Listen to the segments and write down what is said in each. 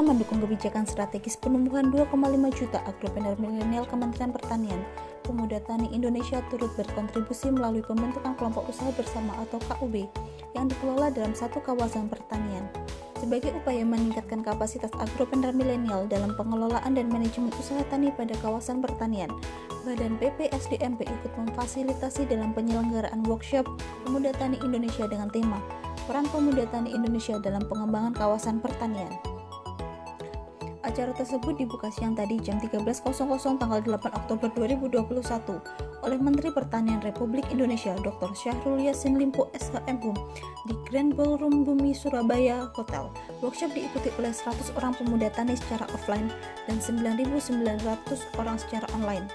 mendukung kebijakan strategis penumbuhan 2,5 juta agropreneur milenial Kementerian Pertanian, Pemuda Tani Indonesia turut berkontribusi melalui pembentukan kelompok usaha bersama atau KUB yang dikelola dalam satu kawasan pertanian. Sebagai upaya meningkatkan kapasitas agropreneur milenial dalam pengelolaan dan manajemen usaha tani pada kawasan pertanian, Badan PPSDMP ikut memfasilitasi dalam penyelenggaraan workshop Pemuda Tani Indonesia dengan tema Peran Pemuda Tani Indonesia dalam pengembangan kawasan pertanian. Acara tersebut dibuka siang tadi jam 13.00 tanggal 8 Oktober 2021 oleh Menteri Pertanian Republik Indonesia Dr. Syahrul Yassin Limpo SHMHum di Grand Ballroom Bumi Surabaya Hotel. Workshop diikuti oleh 100 orang pemuda tani secara offline dan 9.900 orang secara online.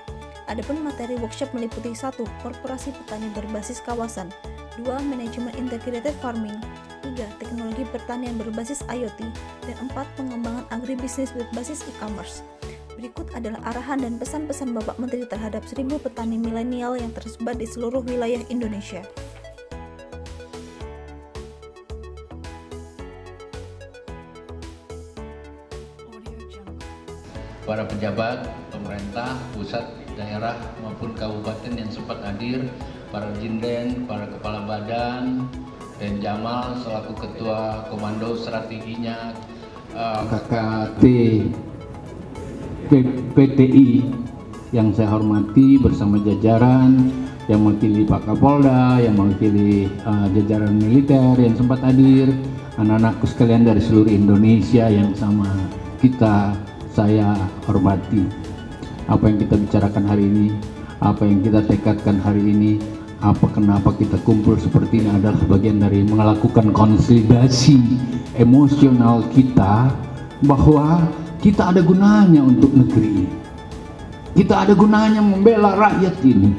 Adapun materi workshop meliputi 1. Korporasi petani berbasis kawasan, 2. Manajemen integrated farming, 3. Teknologi pertanian berbasis IoT, dan 4. Pengembangan agribisnis berbasis e-commerce. Berikut adalah arahan dan pesan-pesan Bapak Menteri terhadap 1.000 petani milenial yang tersebar di seluruh wilayah Indonesia. Para pejabat, pemerintah, pusat, daerah maupun kabupaten yang sempat hadir, para jinden, para kepala badan, dan Jamal selaku ketua komando strateginya KKT PTI yang saya hormati bersama jajaran yang mewakili Pak Kapolda, yang mewakili jajaran militer yang sempat hadir, anak-anakku sekalian dari seluruh Indonesia yang sama kita saya hormati. Apa yang kita bicarakan hari ini, apa yang kita tekadkan hari ini, kenapa kita kumpul seperti ini adalah bagian dari melakukan konsolidasi emosional kita bahwa kita ada gunanya untuk negeri, kita ada gunanya membela rakyat ini,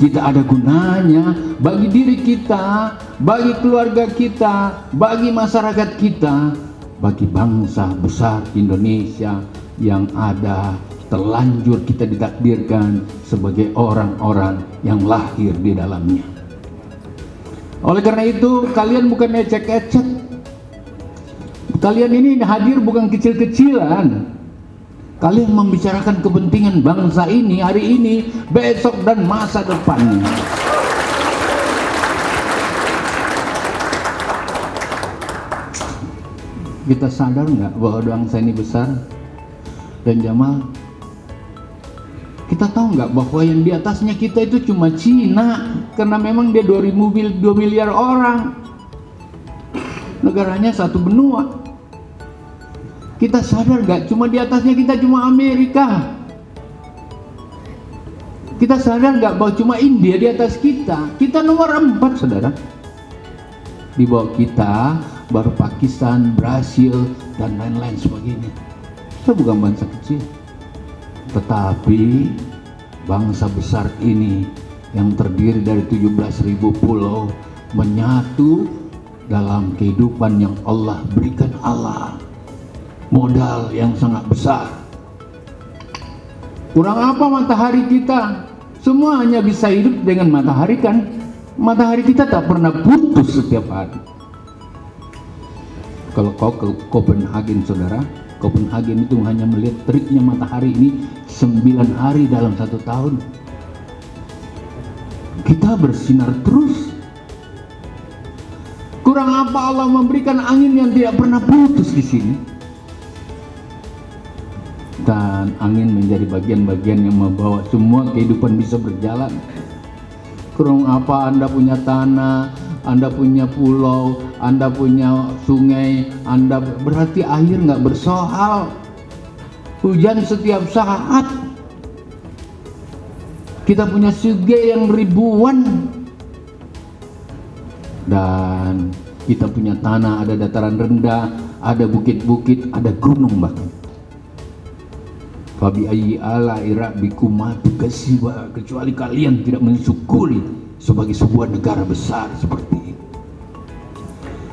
kita ada gunanya bagi diri kita, bagi keluarga kita, bagi masyarakat kita, bagi bangsa besar Indonesia yang ada terlanjur kita ditakdirkan sebagai orang-orang yang lahir di dalamnya. Oleh karena itu, kalian bukan ecek-ecek. Kalian ini hadir bukan kecil-kecilan. Kalian membicarakan kepentingan bangsa ini hari ini, besok, dan masa depannya. Kita sadar nggak bahwa bangsa ini besar? Dan Jamal, kita tahu nggak bahwa yang di atasnya kita itu cuma Cina, karena memang dia 2 miliar orang, negaranya satu benua. Kita sadar nggak cuma di atasnya kita cuma Amerika? Kita sadar nggak bahwa cuma India di atas kita? Kita nomor 4, saudara. Di bawah kita baru Pakistan, Brasil, dan lain-lain sebagainya. Kita bukan bangsa kecil, tetapi bangsa besar ini yang terdiri dari 17.000 pulau menyatu dalam kehidupan yang Allah berikan. Allah modal yang sangat besar. Kurang apa matahari kita? Semua hanya bisa hidup dengan matahari, kan? Matahari kita tak pernah putus setiap hari. Kalau kau ke Copenhagen, saudara, Copenhagen itu hanya melihat teriknya matahari ini 9 hari dalam 1 tahun. Kita bersinar terus. Kurang apa Allah memberikan angin yang tidak pernah putus di sini. Dan angin menjadi bagian-bagian yang membawa semua kehidupan bisa berjalan. Kurang apa Anda punya tanah, Anda punya pulau, Anda punya sungai, Anda berarti air nggak bersoal, hujan setiap saat. Kita punya sungai yang ribuan, dan kita punya tanah, ada dataran rendah, ada bukit-bukit, ada gunung bahkan. Fabi ayyi ala'i rabbikuma tukazziban, kecuali kalian tidak mensyukuri sebagai sebuah negara besar seperti ini.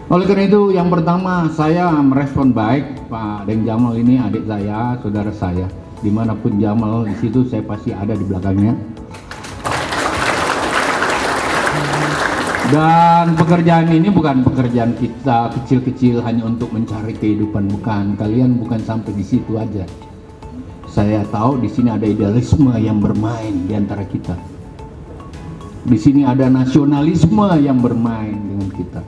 Oleh karena itu, yang pertama saya merespon baik Pak Deng Jamal ini, adik saya, saudara saya. Dimanapun Jamal di situ, saya pasti ada di belakangnya. Dan pekerjaan ini bukan pekerjaan kita kecil-kecil hanya untuk mencari kehidupan, bukan. Kalian bukan sampai di situ aja. Saya tahu di sini ada idealisme yang bermain di antara kita. Di sini ada nasionalisme yang bermain dengan kita.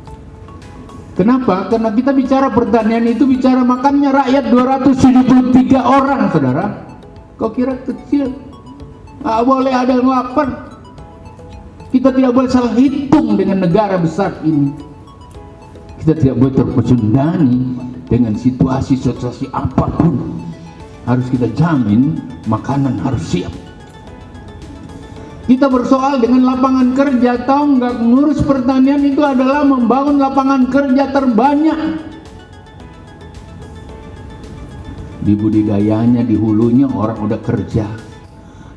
Kenapa? Karena kita bicara pertanian itu bicara makannya rakyat 273 orang, saudara. Kau kira kecil? Boleh ada yang lapar. Kita tidak boleh salah hitung dengan negara besar ini. Kita tidak boleh terpecundani dengan situasi apapun. Harus kita jamin makanan harus siap. Kita bersoal dengan lapangan kerja, tahu nggak, ngurus pertanian itu adalah membangun lapangan kerja terbanyak. Di budidayanya, di hulunya orang udah kerja,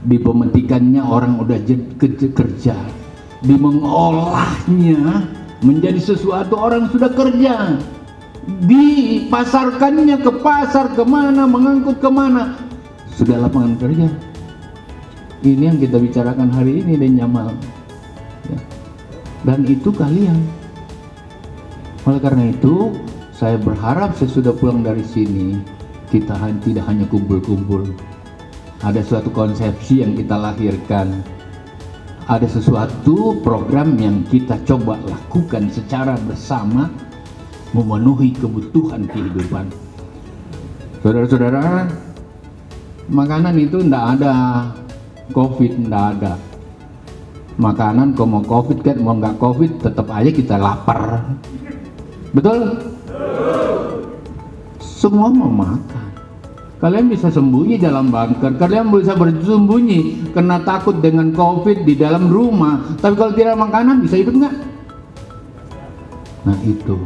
di pemetikannya orang udah kerja, di mengolahnya menjadi sesuatu orang sudah kerja, dipasarkannya ke pasar kemana, mengangkut kemana, sudah lapangan kerja. Ini yang kita bicarakan hari ini dan Jamal ya. Dan itu kalian. Oleh karena itu saya berharap sesudah pulang dari sini kita tidak hanya kumpul-kumpul, ada suatu konsepsi yang kita lahirkan, ada sesuatu program yang kita coba lakukan secara bersama memenuhi kebutuhan kehidupan. Saudara-saudara, makanan itu tidak ada COVID, tidak ada makanan. Kau mau COVID kan, mau nggak COVID, tetap aja kita lapar. Betul? Semua mau makan. Kalian bisa sembunyi dalam bunker, kalian bisa bersembunyi karena takut dengan COVID di dalam rumah. Tapi kalau tidak makanan, bisa hidup nggak? Nah itu.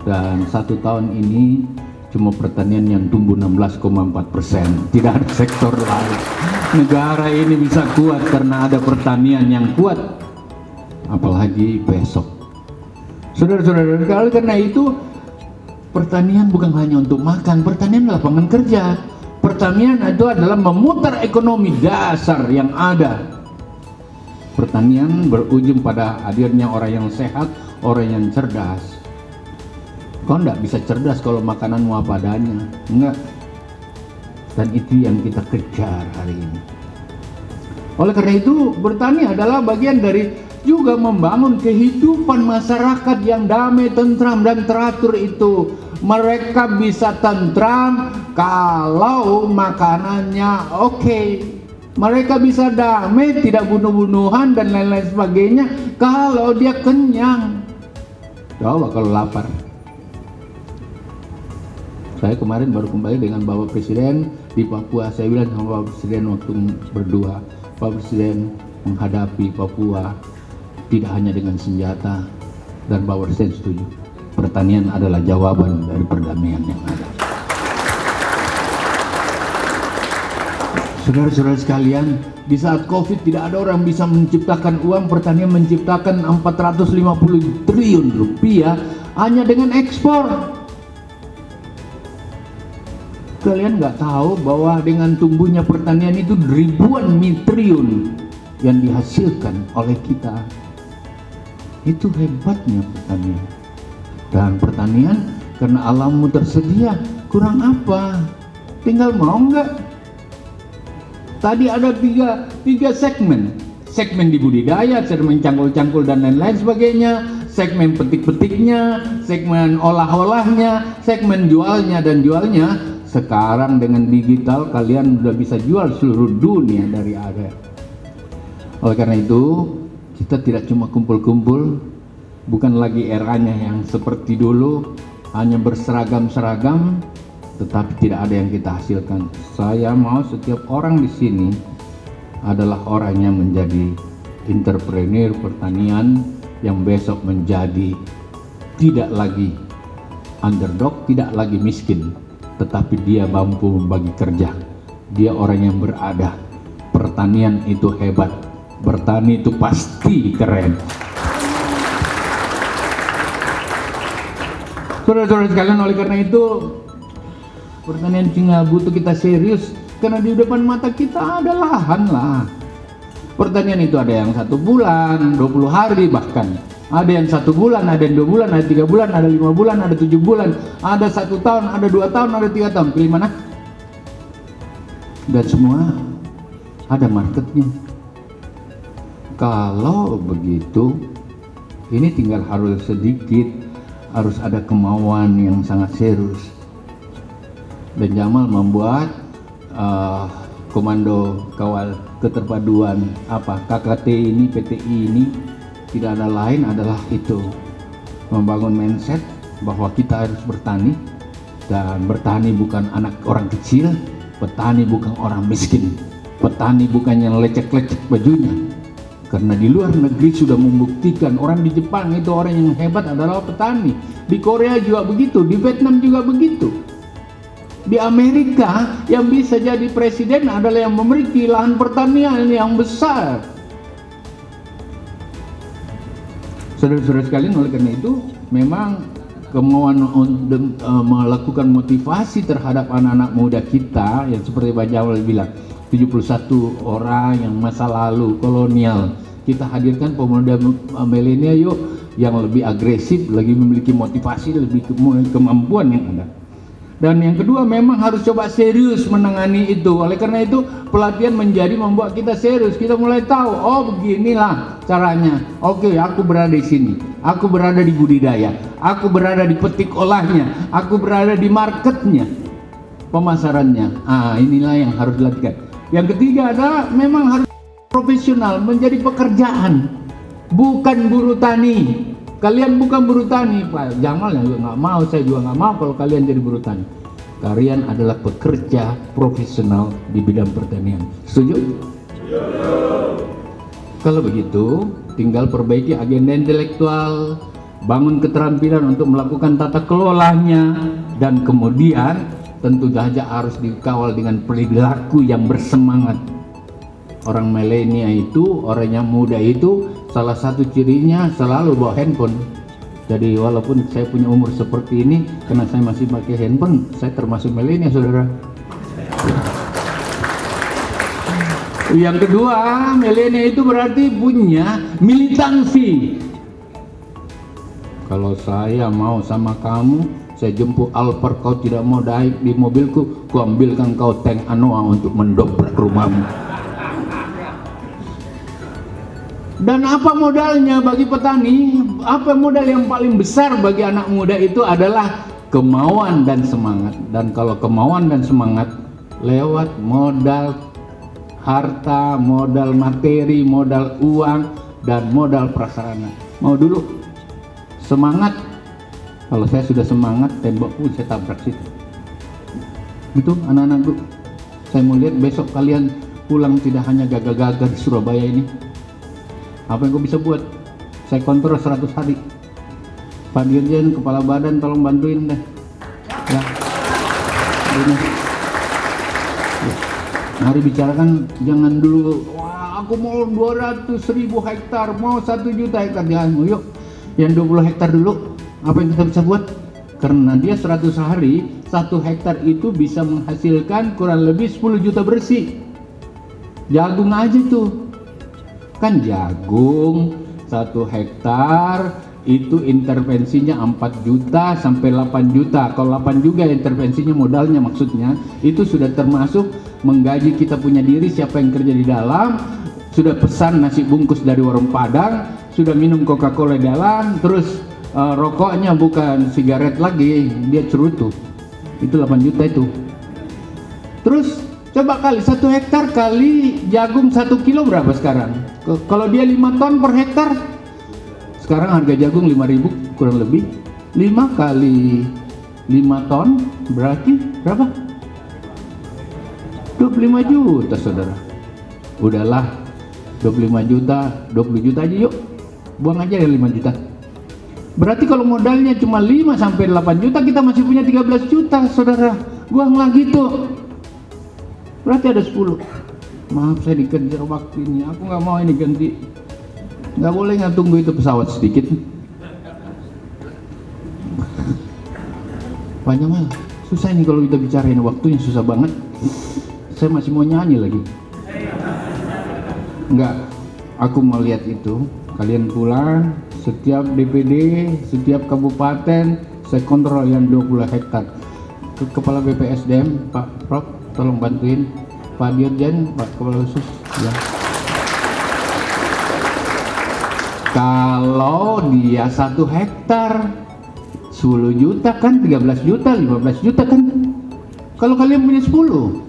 Dan 1 tahun ini cuma pertanian yang tumbuh 16,4%. Tidak ada sektor lain. Negara ini bisa kuat karena ada pertanian yang kuat. Apalagi besok. Saudara-saudara, karena itu pertanian bukan hanya untuk makan. Pertanian adalah lapangan kerja. Pertanian itu adalah memutar ekonomi dasar yang ada. Pertanian berujung pada hadirnya orang yang sehat, orang yang cerdas. Kau enggak bisa cerdas kalau makananmu apa adanya, enggak. Dan itu yang kita kejar hari ini. Oleh karena itu, bertani adalah bagian dari juga membangun kehidupan masyarakat yang damai, tentram, dan teratur itu. Mereka bisa tentram kalau makanannya oke. Mereka bisa damai, tidak bunuh-bunuhan dan lain-lain sebagainya kalau dia kenyang. Coba kalau lapar. Saya kemarin baru kembali dengan Bapak Presiden di Papua. Saya bilang sama Bapak Presiden waktu berdua, Pak Presiden menghadapi Papua tidak hanya dengan senjata, dan Bapak Presiden setuju. Pertanian adalah jawaban dari perdamaian yang ada. Saudara-saudara sekalian, di saat COVID tidak ada orang bisa menciptakan uang, pertanian menciptakan 450 triliun rupiah hanya dengan ekspor. Kalian nggak tahu bahwa dengan tumbuhnya pertanian itu ribuan triliun yang dihasilkan oleh kita. Itu hebatnya pertanian. Dan pertanian karena alammu tersedia, kurang apa? Tinggal mau nggak? Tadi ada tiga segmen. Segmen di budidaya, segmen cangkul-cangkul dan lain-lain sebagainya, segmen petik-petiknya, segmen olah-olahnya, segmen jualnya dan jualnya. Sekarang dengan digital kalian udah bisa jual seluruh dunia dari ada. Oleh karena itu kita tidak cuma kumpul-kumpul, bukan lagi eranya yang seperti dulu hanya berseragam-seragam, tetapi tidak ada yang kita hasilkan. Saya mau setiap orang di sini adalah orang yang menjadi entrepreneur pertanian yang besok menjadi tidak lagi underdog, tidak lagi miskin, tetapi dia mampu membagi kerja. Dia orang yang berada. Pertanian itu hebat. Bertani itu pasti keren. Saudara-saudara sekalian, oleh karena itu pertanian tinggal butuh kita serius, karena di depan mata kita ada lahan lah. pertanian itu ada yang 1 bulan, 20 hari bahkan. Ada yang 1 bulan, ada yang 2 bulan, ada 3 bulan, ada 5 bulan, ada 7 bulan, ada 1 tahun, ada 2 tahun, ada 3 tahun. Pilih mana? Dan semua ada marketnya. Kalau begitu, ini tinggal harus sedikit, harus ada kemauan yang sangat serius. Dan Jamal membuat Komando Kawal Keterpaduan KKT ini, PTI ini, tidak ada lain adalah itu, membangun mindset bahwa kita harus bertani, dan bertani bukan anak orang kecil, petani bukan orang miskin, petani bukan yang lecek-lecek bajunya, karena di luar negeri sudah membuktikan. Orang di Jepang itu orang yang hebat adalah petani, di Korea juga begitu, di Vietnam juga begitu. Di Amerika yang bisa jadi presiden adalah yang memiliki lahan pertanian yang besar. Saudara-saudara sekalian, oleh karena itu memang kemauan untuk melakukan motivasi terhadap anak-anak muda kita, yang seperti Pak Jamal bilang, 71 orang yang masa lalu kolonial, kita hadirkan pemuda milenial yuk yang lebih agresif, lagi memiliki motivasi, lebih kemampuan yang ada. Dan yang kedua, memang harus coba serius menangani itu. Oleh karena itu pelatihan membuat kita serius. Kita mulai tahu, oh beginilah caranya. Oke, aku berada di sini, aku berada di budidaya, aku berada di petik olahnya, aku berada di marketnya, pemasarannya. Inilah yang harus dilakukan. Yang ketiga adalah memang harus profesional, menjadi pekerjaan, bukan buruh tani. Kalian bukan buruh tani, Pak Jamal juga nggak mau, saya juga nggak mau kalau kalian jadi buruh tani. Kalian adalah pekerja profesional di bidang pertanian. Setuju? Kalau begitu, tinggal perbaiki agenda intelektual, bangun keterampilan untuk melakukan tata kelolanya, dan kemudian tentu saja harus dikawal dengan perilaku yang bersemangat. Orang milenial itu, orang yang muda itu, salah satu cirinya selalu bawa handphone. Jadi walaupun saya punya umur seperti ini, karena saya masih pakai handphone, saya termasuk milenial, saudara. Yang kedua, milenial itu berarti punya militansi. Kalau saya mau sama kamu, saya jemput Alper, kau tidak mau naik di mobilku, ku ambilkan kau tank Anoa untuk mendobrak rumahmu. Dan apa modalnya bagi petani? Apa modal yang paling besar bagi anak muda itu adalah kemauan dan semangat. Dan kalau kemauan dan semangat lewat modal harta, modal materi, modal uang, dan modal prasarana. Mau dulu semangat? Kalau saya sudah semangat, tembok pun saya tabrak situ. Itu anak-anakku, saya mau lihat besok kalian pulang tidak hanya gagah-gagah di Surabaya ini. Apa yang kau bisa buat? Saya kontrol 100 hari. Pak Dirjen, kepala badan, tolong bantuin deh. Ya. Ini. Mari bicarakan, jangan dulu, wah aku mau 200.000 hektar, mau 1 juta hektar. Jangan, yuk yang 20 hektar dulu. Apa yang kita bisa buat? Karena dia 100 hari, 1 hektar itu bisa menghasilkan kurang lebih 10 juta bersih. Jagung aja tuh. Kan jagung 1 hektar itu intervensinya 4 juta sampai 8 juta. Kalau 8 juga intervensinya, modalnya maksudnya, itu sudah termasuk menggaji kita punya diri, siapa yang kerja di dalam, sudah pesan nasi bungkus dari warung Padang, sudah minum Coca-Cola di dalam, terus rokoknya bukan sigaret lagi, dia cerutu. Itu 8 juta itu. Terus coba kali 1 hektar kali jagung 1 kilo berapa sekarang? Kalau dia 5 ton per hektar, sekarang harga jagung 5.000 kurang lebih. 5 kali 5 ton berarti berapa? 25 juta, saudara. Udahlah, 25 juta, 20 juta aja yuk. Buang aja ya 5 juta. Berarti kalau modalnya cuma 5 sampai 8 juta, kita masih punya 13 juta, saudara. Buang lagi tuh. Berarti ada 10. Maaf, saya dikejar waktu ini, aku nggak mau ini ganti. Nggak boleh nggak tunggu itu pesawat sedikit. Banyak malah susah nih kalau kita bicarain, waktunya susah banget. Saya masih mau nyanyi lagi. Enggak, Aku melihat itu, kalian pulang, setiap DPD, setiap kabupaten, saya kontrol yang 20 hektar. Kepala BPSDM, Pak Prof, tolong bantuin. Pak Dirjen, Pak Kepala Khusus, ya. Kalau dia 1 hektar, 10 juta kan, 13 juta, 15 juta kan. Kalau kalian punya 10,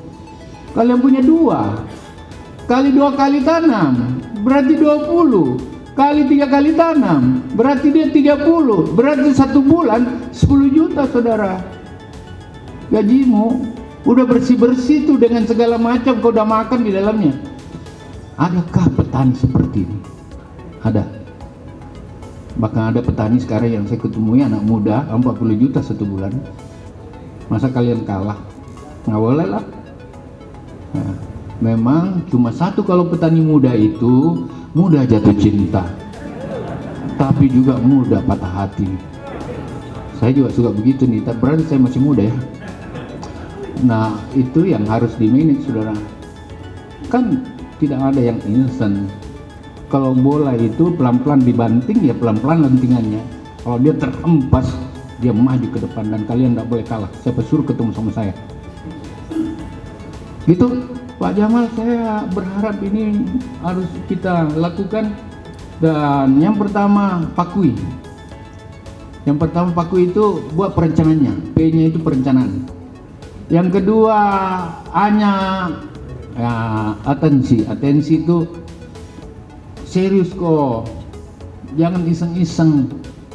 kalian punya 2, kali 2 kali tanam, berarti 20, kali 3 kali tanam, berarti dia 30, berarti 1 bulan 10 juta saudara. Gajimu udah bersih-bersih tuh dengan segala macam, kau udah makan di dalamnya. Adakah petani seperti ini? Ada. Bahkan ada petani sekarang yang saya ketemui, anak muda 40 juta 1 bulan. Masa kalian kalah? Nggak boleh lah. Nah, memang cuma satu, kalau petani muda itu mudah jatuh cinta, tapi juga mudah patah hati. Saya juga suka begitu nih, tapi berarti saya masih muda ya. Nah, itu yang harus di-manage saudara. Kan tidak ada yang instan. Kalau bola itu pelan-pelan dibanting, ya pelan-pelan lentingannya. Kalau dia terhempas, dia maju ke depan, dan kalian tidak boleh kalah. Siapa suruh ketemu sama saya? Gitu Pak Jamal, saya berharap ini harus kita lakukan. Dan yang pertama pakui. Yang pertama pakui itu buat perencanaannya. P-nya itu perencanaan. Yang kedua hanya ya, atensi itu serius kok, jangan iseng-iseng,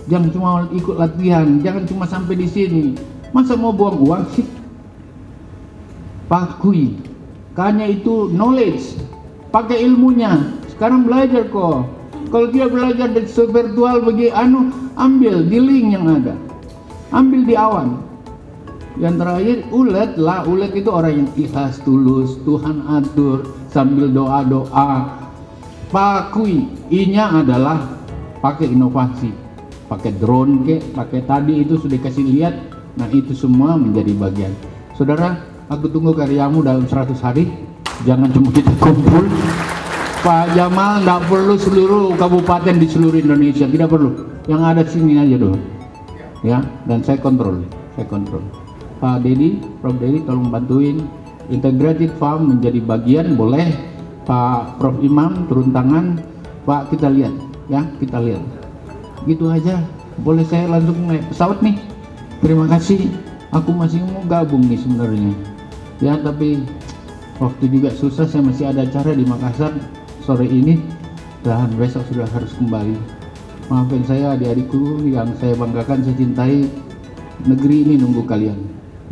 jangan cuma ikut latihan, jangan cuma sampai di sini. Masa mau buang uang sih? Pakui, hanya itu knowledge, pakai ilmunya. Sekarang belajar kok. Kalau dia belajar dari virtual bagi ambil di link yang ada, ambil di awan. Yang terakhir ulet itu orang yang ikhlas, tulus, Tuhan atur sambil doa-doa. Pakui, I-nya adalah pakai inovasi, pakai drone pakai tadi itu sudah kasih lihat. Nah itu semua menjadi bagian. Saudara, aku tunggu karyamu dalam 100 hari. Jangan cuma kita kumpul. Pak Jamal nggak perlu seluruh kabupaten di seluruh Indonesia, tidak perlu. Yang ada sini aja dulu, ya. Dan saya kontrol. Pak Dedi, Prof Dedi, tolong bantuin integrated farm menjadi bagian, boleh. Pak Prof Imam turun tangan. Pak, kita lihat, ya, kita lihat. Gitu aja. Boleh saya langsung naik pesawat nih? Terima kasih. Aku masih mau gabung nih sebenarnya. Ya, tapi waktu juga susah. Saya masih ada acara di Makassar sore ini dan besok sudah harus kembali. Maafin saya, adik-adikku yang saya banggakan, saya cintai. Negeri ini nunggu kalian.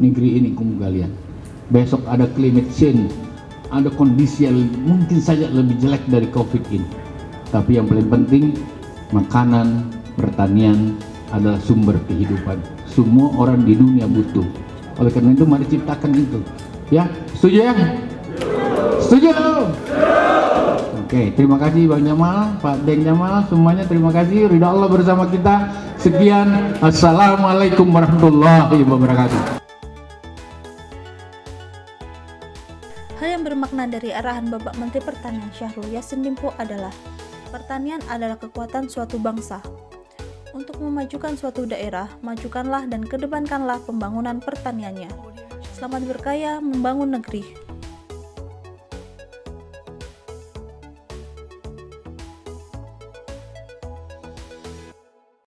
Negeri ini nunggu kalian. Besok ada climate change, ada kondisi yang mungkin saja lebih jelek dari COVID ini. Tapi yang paling penting, makanan, pertanian adalah sumber kehidupan. Semua orang di dunia butuh. Oleh karena itu mari ciptakan itu. Ya, setuju ya? Setuju? Oke, terima kasih Bang Jamal, Pak Deng Jamal, semuanya terima kasih. Ridha Allah bersama kita. Sekian, assalamualaikum warahmatullahi wabarakatuh. Hal yang bermakna dari arahan Bapak Menteri Pertanian Syahrul Yassin Limpo adalah pertanian adalah kekuatan suatu bangsa. Untuk memajukan suatu daerah, majukanlah dan kedepankanlah pembangunan pertaniannya. Selamat berkaya membangun negeri.